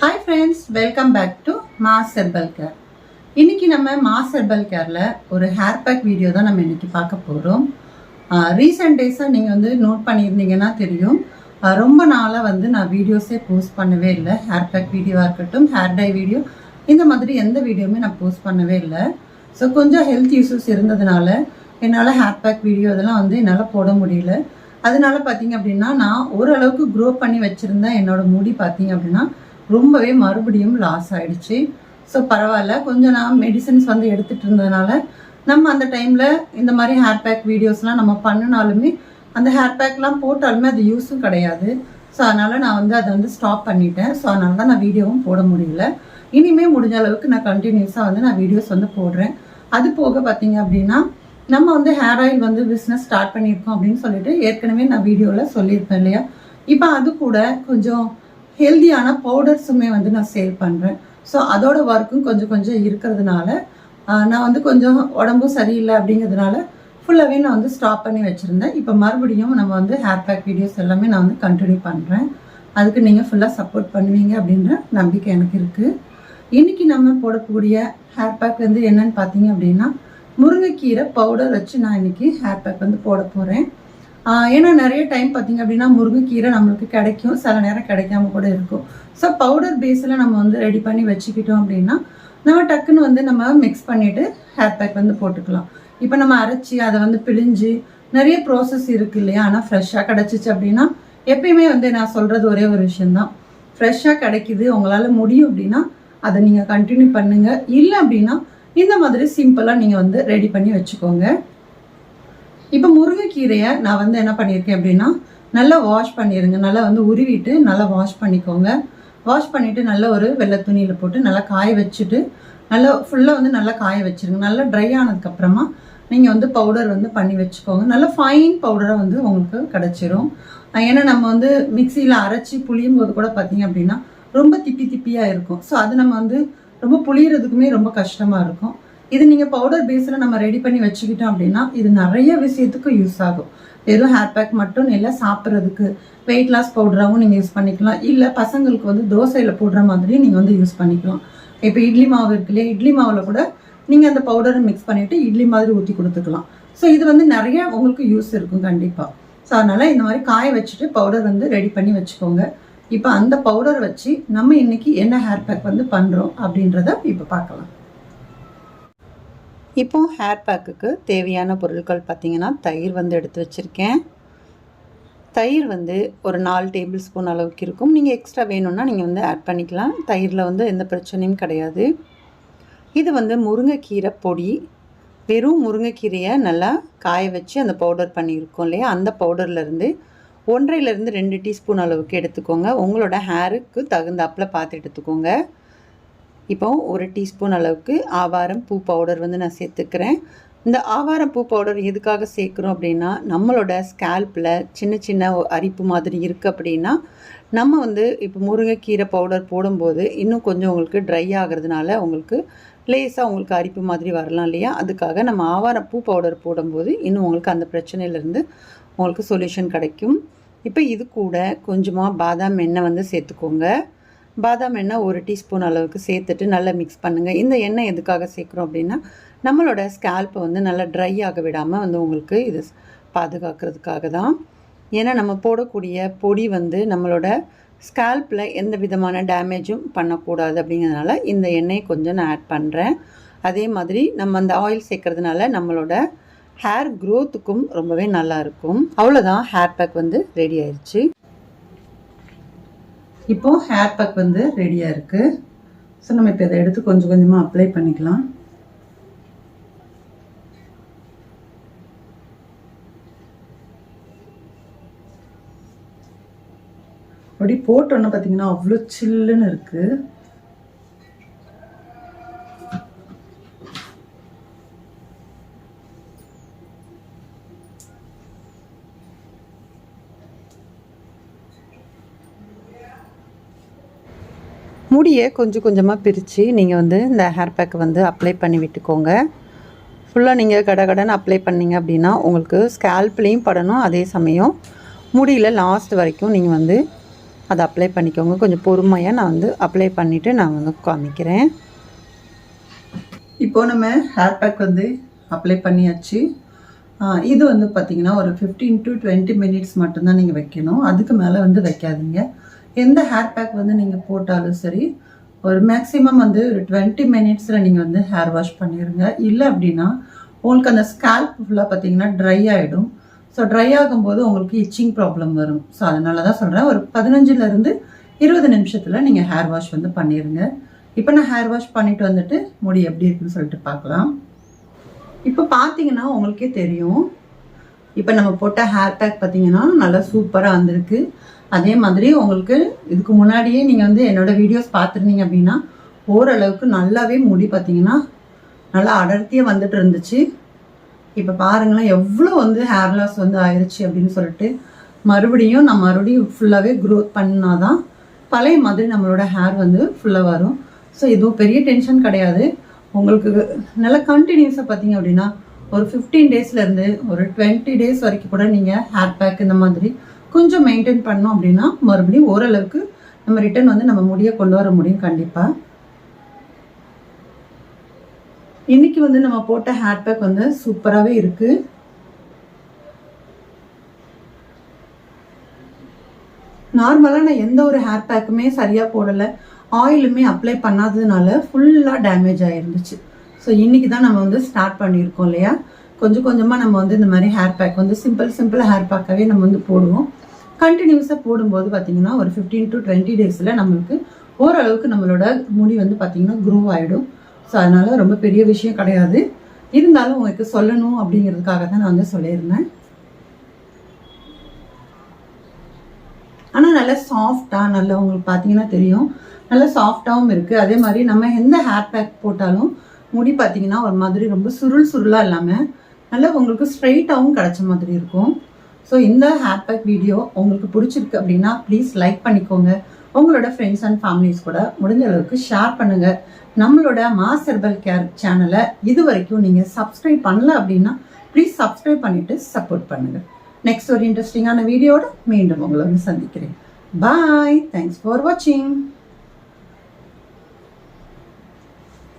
Hi friends, welcome back to Mass Herbal Care. இன்னைக்கு நம்ம mass herbal கேர்ல ஒரு hair pack video தான் நம்ம இன்னைக்கு பார்க்க போகிறோம். ரீசெண்ட் டேஸாக நீங்கள் வந்து நோட் பண்ணியிருந்தீங்கன்னா தெரியும், ரொம்ப நாளாக வந்து நான் வீடியோஸே போஸ்ட் பண்ணவே இல்லை. ஹேர் பேக் வீடியோவாக இருக்கட்டும், ஹேர் டை வீடியோ, இந்த மாதிரி எந்த வீடியோவுமே நான் போஸ்ட் பண்ணவே இல்லை. ஸோ கொஞ்சம் ஹெல்த் இஷ்யூஸ் இருந்ததுனால என்னால் ஹேர் பேக் வீடியோ இதெல்லாம் வந்து என்னால் போட முடியல. அதனால பார்த்தீங்க அப்படின்னா நான் ஓரளவுக்கு க்ரோ பண்ணி வச்சுருந்தேன். என்னோடய முடி பார்த்தீங்க அப்படின்னா ரொம்பவே மறுபடியும் லாஸ் ஆகிடுச்சு. ஸோ பரவாயில்ல, கொஞ்சம் நான் மெடிசன்ஸ் வந்து எடுத்துகிட்டு இருந்ததுனால நம்ம அந்த டைமில் இந்த மாதிரி ஹேர் பேக் வீடியோஸ்லாம் நம்ம பண்ணினாலுமே அந்த ஹேர் பேக்லாம் போட்டாலுமே அது யூஸும் கிடையாது. ஸோ அதனால் நான் வந்து அதை வந்து ஸ்டாப் பண்ணிட்டேன். ஸோ அதனால தான் நான் வீடியோவும் போட முடியல. இனிமேல் முடிஞ்ச அளவுக்கு நான் கண்டினியூஸாக வந்து நான் வீடியோஸ் வந்து போடுறேன். அது போக பார்த்தீங்க அப்படின்னா நம்ம வந்து ஹேர் ஆயில் வந்து பிஸ்னஸ் ஸ்டார்ட் பண்ணியிருக்கோம் அப்படின்னு சொல்லிட்டு ஏற்கனவே நான் வீடியோவில் சொல்லியிருப்பேன் இல்லையா. இப்போ அது கூட கொஞ்சம் ஹெல்தியான பவுடர்ஸுமே வந்து நான் சேல் பண்ணுறேன். ஸோ அதோட ஒர்க்கும் கொஞ்சம் இருக்கிறதுனால நான் வந்து கொஞ்சம் உடம்பும் சரியில்லை அப்படிங்கிறதுனால ஃபுல்லாகவே நான் வந்து ஸ்டாப் பண்ணி வச்சுருந்தேன். இப்போ மறுபடியும் நம்ம வந்து ஹேர் பேக் வீடியோஸ் எல்லாமே நான் வந்து கண்டினியூ பண்ணுறேன். அதுக்கு நீங்கள் ஃபுல்லாக சப்போர்ட் பண்ணுவீங்க அப்படின்ற நம்பிக்கை எனக்கு இருக்குது. இன்றைக்கி நம்ம போடக்கூடிய ஹேர் பேக் வந்து என்னன்னு பார்த்தீங்க அப்படின்னா முருங்கைக்கீரை பவுடர் வச்சு நான் இன்றைக்கி ஹேர் பேக் வந்து போட போகிறேன். ஏன்னா நிறைய டைம் பார்த்திங்க அப்படின்னா முருங்கைக்கீரை நம்மளுக்கு கிடைக்கும், சில நேரம் கிடைக்காம கூட இருக்கும். ஸோ பவுடர் பேஸில் நம்ம வந்து ரெடி பண்ணி வச்சுக்கிட்டோம் அப்படின்னா நம்ம டக்குன்னு வந்து நம்ம மிக்ஸ் பண்ணிவிட்டு ஹேர் பேக் வந்து போட்டுக்கலாம். இப்போ நம்ம அரைச்சி அதை வந்து பிழிஞ்சு நிறைய ப்ராசஸ் இருக்குது இல்லையா. ஆனால் ஃப்ரெஷ்ஷாக கிடச்சிச்சு அப்படின்னா எப்பயுமே வந்து நான் சொல்கிறது ஒரே ஒரு விஷயந்தான், ஃப்ரெஷ்ஷாக கிடைக்கிது உங்களால் முடியும் அப்படின்னா அதை நீங்கள் கண்டினியூ பண்ணுங்கள். இல்லை அப்படின்னா இந்த மாதிரி சிம்பிளாக நீங்கள் வந்து ரெடி பண்ணி வச்சுக்கோங்க. இப்போ முருங்கைக்கீரையை நான் வந்து என்ன பண்ணியிருக்கேன் அப்படின்னா நல்லா வாஷ் பண்ணிடுங்க. நல்லா வந்து உருவிட்டு நல்லா வாஷ் பண்ணிக்கோங்க. வாஷ் பண்ணிவிட்டு நல்ல ஒரு வெள்ளை துணியில் போட்டு நல்லா காய வச்சுட்டு நல்லா ஃபுல்லாக வந்து நல்லா காய வச்சுருங்க. நல்லா ட்ரை ஆனதுக்கப்புறமா நீங்கள் வந்து பவுடர் வந்து பண்ணி வச்சுக்கோங்க. நல்லா ஃபைன் பவுடராக வந்து உங்களுக்கு கிடச்சிரும். ஏன்னா நம்ம வந்து மிக்சியில் அரைச்சி புளியும் போது கூட பார்த்தீங்க அப்படின்னா ரொம்ப திப்பியாக இருக்கும். ஸோ அது நம்ம வந்து ரொம்ப புளியறதுக்குமே ரொம்ப கஷ்டமாக இருக்கும். இது நீங்கள் பவுடர் பேஸில் நம்ம ரெடி பண்ணி வச்சுக்கிட்டோம் அப்படின்னா இது நிறைய விஷயத்துக்கு யூஸ் ஆகும். வெறும் ஹேர் பேக் மட்டும் இல்லை, சாப்பிட்றதுக்கு வெயிட் லாஸ் பவுடராகவும் நீங்கள் யூஸ் பண்ணிக்கலாம். இல்லை பசங்களுக்கு வந்து தோசையில் போடுற மாதிரி நீங்கள் வந்து யூஸ் பண்ணிக்கலாம். இப்போ இட்லி மாவு இருக்கு இல்லையா, இட்லி மாவில் கூட நீங்கள் அந்த பவுடரை மிக்ஸ் பண்ணிவிட்டு இட்லி மாதிரி ஊற்றி கொடுத்துக்கலாம். ஸோ இது வந்து நிறைய உங்களுக்கு யூஸ் இருக்கும் கண்டிப்பாக. ஸோ அதனால் இந்த மாதிரி காய வச்சுட்டு பவுடர் வந்து ரெடி பண்ணி வச்சுக்கோங்க. இப்போ அந்த பவுடர் வச்சு நம்ம இன்றைக்கி என்ன ஹேர் பேக் வந்து பண்ணுறோம் அப்படின்றத இப்போ பார்க்கலாம். இப்போது ஹேர் பேக்குக்கு தேவையான பொருட்கள் பார்த்திங்கன்னா தயிர் வந்து எடுத்து வச்சுருக்கேன். தயிர் வந்து ஒரு 4 டேபிள் ஸ்பூன் அளவுக்கு இருக்கும். நீங்கள் எக்ஸ்ட்ரா வேணும்னா நீங்கள் வந்து ஆட் பண்ணிக்கலாம். தயிரில் வந்து எந்த பிரச்சனையும் கிடையாது. இது வந்து முருங்கைக்கீரை பொடி. வெறும் முருங்கைக்கீரையை நல்லா காய வச்சு அந்த பவுடர் பண்ணியிருக்கோம் இல்லையா, அந்த பவுடர்லேருந்து 1.5லேருந்து 2 டீஸ்பூன் அளவுக்கு எடுத்துக்கோங்க. உங்களோட ஹேருக்கு தகுந்தாப்பில் பார்த்து எடுத்துக்கோங்க. இப்போ 1 டீஸ்பூன் அளவுக்கு ஆவாரம் பூ பவுடர் வந்து நான் சேர்த்துக்கிறேன். இந்த ஆவாரம் பூ பவுடர் எதுக்காக சேர்க்குறோம் அப்படின்னா நம்மளோட ஸ்கேல்பில் சின்ன அரிப்பு மாதிரி இருக்குது அப்படின்னா நம்ம வந்து இப்போ முருங்கைக்கீரை பவுடர் போடும்போது இன்னும் கொஞ்சம் உங்களுக்கு ட்ரை ஆகிறதுனால உங்களுக்கு லேசாக உங்களுக்கு அரிப்பு மாதிரி வரலாம் இல்லையா. அதுக்காக நம்ம ஆவாரம் பூ பவுடர் போடும்போது இன்னும் உங்களுக்கு அந்த பிரச்சனையிலேருந்து உங்களுக்கு சொல்யூஷன் கிடைக்கும். இப்போ இது கூட கொஞ்சமாக பாதாம் எண்ணெய் வந்து சேர்த்துக்கோங்க. பாதாம் எண்ணெய் 1 டீஸ்பூன் அளவுக்கு சேர்த்துட்டு நல்லா மிக்ஸ் பண்ணுங்கள். இந்த எண்ணெய் எதுக்காக சேர்க்குறோம் அப்படின்னா நம்மளோட ஸ்கேல்ப்பை வந்து நல்லா ட்ரை ஆக விடாமல் வந்து உங்களுக்கு இது பாதுகாக்கிறதுக்காக தான். ஏன்னா நம்ம போடக்கூடிய பொடி வந்து நம்மளோட ஸ்கேல்ப்பில் எந்த விதமான டேமேஜும் பண்ணக்கூடாது அப்படிங்கிறதுனால இந்த எண்ணெயை கொஞ்சம் நான் ஆட் பண்ணுறேன். அதே மாதிரி நம்ம அந்த ஆயில் சேர்க்கறதுனால நம்மளோட ஹேர் க்ரோத்துக்கும் ரொம்பவே நல்லாயிருக்கும். அவ்வளோதான், ஹேர் பேக் வந்து ரெடி ஆயிடுச்சு. இப்போது ஹேர் பேக் வந்து ரெடியாக இருக்குது. ஸோ நம்ம இப்போ இதை எடுத்து கொஞ்சமாக அப்ளை பண்ணிக்கலாம். அப்படி போட்டோன்னு பார்த்தீங்கன்னா அவ்வளோ சில்லுன்னு இருக்குது. முடியை கொஞ்சமாக பிரித்து நீங்கள் வந்து இந்த ஹேர் பேக்கை வந்து அப்ளை பண்ணி விட்டுக்கோங்க. ஃபுல்லாக நீங்கள் கடகடன்னு அப்ளை பண்ணிங்க அப்படின்னா உங்களுக்கு ஸ்கேல்ப்லேயும் படணும், அதே சமயம் முடியில் லாஸ்ட் வரைக்கும் நீங்கள் வந்து அதை அப்ளை பண்ணிக்கோங்க. கொஞ்சம் பொறுமையாக நான் வந்து அப்ளை பண்ணிவிட்டு நான் வந்து காமிக்கிறேன். இப்போது நம்ம ஹேர் பேக் வந்து அப்ளை பண்ணியாச்சு. இது வந்து பார்த்திங்கன்னா ஒரு 15 to 20 மினிட்ஸ் மட்டும்தான் நீங்கள் வைக்கணும். அதுக்கு மேலே வந்து வைக்காதீங்க. எந்த ஹேர் பேக் வந்து நீங்கள் போட்டாலும் சரி, ஒரு மேக்ஸிமம் வந்து ஒரு 20 மினிட்ஸில் நீங்கள் வந்து ஹேர் வாஷ் பண்ணிடுங்க. இல்லை அப்படின்னா உங்களுக்கு அந்த ஸ்கேல்ப் ஃபுல்லாக பார்த்திங்கன்னா ட்ரை ஆகிடும். ஸோ ட்ரை ஆகும்போது உங்களுக்கு இச்சிங் ப்ராப்ளம் வரும். ஸோ அதனால தான் சொல்கிறேன், ஒரு 15லேருந்து 20 நிமிஷத்தில் நீங்கள் ஹேர் வாஷ் வந்து பண்ணிடுங்க. இப்போ நான் ஹேர் வாஷ் பண்ணிவிட்டு வந்துட்டு முடி எப்படி இருக்குன்னு சொல்லிட்டு பார்க்கலாம். இப்போ பார்த்தீங்கன்னா உங்களுக்கே தெரியும், இப்போ நம்ம போட்ட ஹேர் பேக் பார்த்தீங்கன்னா நல்லா சூப்பராக வந்திருக்கு. அதே மாதிரி உங்களுக்கு இதுக்கு முன்னாடியே நீங்கள் வந்து என்னோடய வீடியோஸ் பார்த்துருந்தீங்க அப்படின்னா ஓரளவுக்கு நல்லாவே முடி பார்த்தீங்கன்னா நல்லா அடர்த்தியாக வந்துட்டு இருந்துச்சு. இப்போ பாருங்களேன் எவ்வளோ வந்து ஹேர் லாஸ் வந்து ஆயிடுச்சு அப்படின்னு சொல்லிட்டு. மறுபடியும் ஃபுல்லாகவே க்ரோத் பண்ணாதான் பழைய மாதிரி நம்மளோட ஹேர் வந்து ஃபுல்லாக வரும். ஸோ இதுவும் பெரிய டென்ஷன் கிடையாது. உங்களுக்கு நல்லா கண்டினியூஸாக பார்த்தீங்க அப்படின்னா ஒரு 15 டேஸ்லேருந்து ஒரு 20 டேஸ் வரைக்கும் கூட நீங்கள் ஹேர் பேக் இந்த மாதிரி கொஞ்சம் மெயின்டைன் பண்ணோம் அப்படின்னா மறுபடியும் ஓரளவுக்கு நம்ம ரிட்டர்ன் வந்து நம்ம முடிய கொண்டு வர முடியும் கண்டிப்பாக. இன்னைக்கு வந்து நம்ம போட்ட ஹேர் பேக் வந்து சூப்பராகவே இருக்குது. நார்மலாக நான் எந்த ஒரு ஹேர் பேக்குமே சரியாக போடலை, ஆயிலுமே அப்ளை பண்ணாததுனால ஃபுல்லாக டேமேஜ் ஆகிருந்துச்சு. ஸோ இன்றைக்கி தான் நம்ம வந்து ஸ்டார்ட் பண்ணியிருக்கோம் இல்லையா. கொஞ்சம் கொஞ்சமாக நம்ம வந்து இந்த மாதிரி ஹேர் பேக் வந்து சிம்பிள் ஹேர் பேக்காகவே நம்ம வந்து போடுவோம். கண்டினியூஸாக போடும்போது பார்த்திங்கன்னா ஒரு 15 to 20 டேஸில் நம்மளுக்கு ஓரளவுக்கு நம்மளோட முடி வந்து பார்த்திங்கன்னா க்ரோ ஆகிடும். ஸோ அதனால் ரொம்ப பெரிய விஷயம் கிடையாது. இருந்தாலும் உங்களுக்கு சொல்லணும் அப்படிங்கிறதுக்காக தான் நான் வந்து சொல்லியிருந்தேன். ஆனால் நல்லா சாஃப்டாக நல்லா உங்களுக்கு பார்த்தீங்கன்னா தெரியும், நல்லா சாஃப்டாகவும் இருக்குது. அதே மாதிரி நம்ம எந்த ஹேர் பேக் போட்டாலும் முடி பார்த்தீங்கன்னா ஒரு மாதிரி ரொம்ப சுருளாக இல்லாமல் நல்லா உங்களுக்கு ஸ்ட்ரைட்டாகவும் கிடச்ச மாதிரி இருக்கும். ஸோ இந்த ஹேர் பேக் வீடியோ உங்களுக்கு பிடிச்சிருக்கு அப்படின்னா ப்ளீஸ் லைக் பண்ணிக்கோங்க. உங்களோட ஃப்ரெண்ட்ஸ் அண்ட் ஃபேமிலிஸ் கூட முடிஞ்ச அளவுக்கு ஷேர் பண்ணுங்கள். நம்மளோட மாஸ் ஹெர்பல் கேர் சேனலை இது வரைக்கும் நீங்கள் சப்ஸ்கிரைப் பண்ணல அப்படின்னா ப்ளீஸ் சப்ஸ்கிரைப் பண்ணிவிட்டு சப்போர்ட் பண்ணுங்கள். நெக்ஸ்ட் ஒரு இன்ட்ரெஸ்டிங்கான வீடியோட மீண்டும் உங்களை வந்து சந்திக்கிறேன். பாய். தேங்க்ஸ் ஃபார் வாட்சிங்.